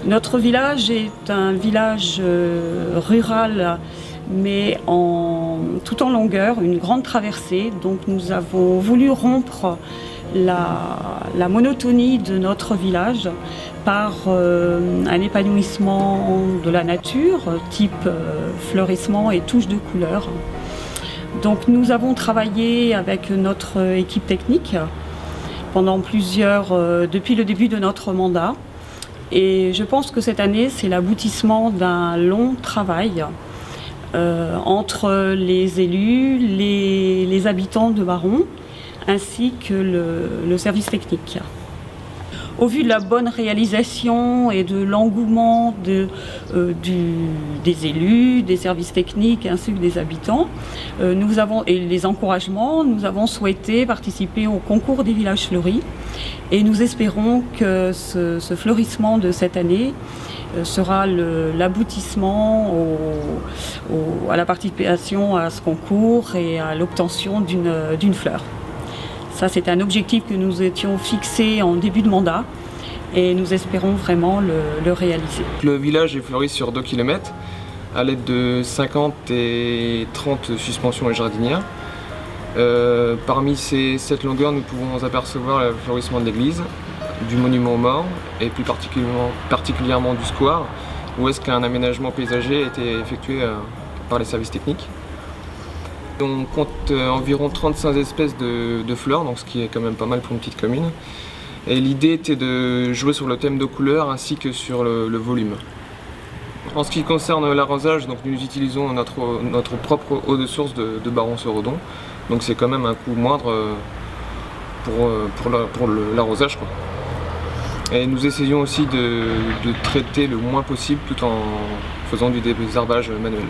Notre village est un village rural, mais tout en longueur, une grande traversée. Donc nous avons voulu rompre la monotonie de notre village par un épanouissement de la nature, type fleurissement et touche de couleurs. Donc nous avons travaillé avec notre équipe technique depuis le début de notre mandat. Et je pense que cette année, c'est l'aboutissement d'un long travail entre les élus, les habitants de Baron, ainsi que le service technique. Au vu de la bonne réalisation et de l'engouement des élus, des services techniques ainsi que des habitants, et les encouragements, nous avons souhaité participer au concours des villages fleuris et nous espérons que ce fleurissement de cette année sera l'aboutissement à la participation à ce concours et à l'obtention d'une fleur. Ça, c'est un objectif que nous étions fixés en début de mandat et nous espérons vraiment le réaliser. Le village est fleuri sur 2 km à l'aide de 50 et 30 suspensions et jardinières. Parmi cette longueur, nous pouvons apercevoir le fleurissement de l'église, du monument aux morts et plus particulièrement du square, où est-ce qu'un aménagement paysager a été effectué par les services techniques. On compte environ 35 espèces de fleurs, donc ce qui est quand même pas mal pour une petite commune. Et l'idée était de jouer sur le thème de couleurs ainsi que sur le volume. En ce qui concerne l'arrosage, donc nous utilisons notre propre eau de source de Baron-sur-Redon. Donc c'est quand même un coût moindre pour l'arrosage, quoi. Et nous essayons aussi de traiter le moins possible tout en faisant du désherbage manuel.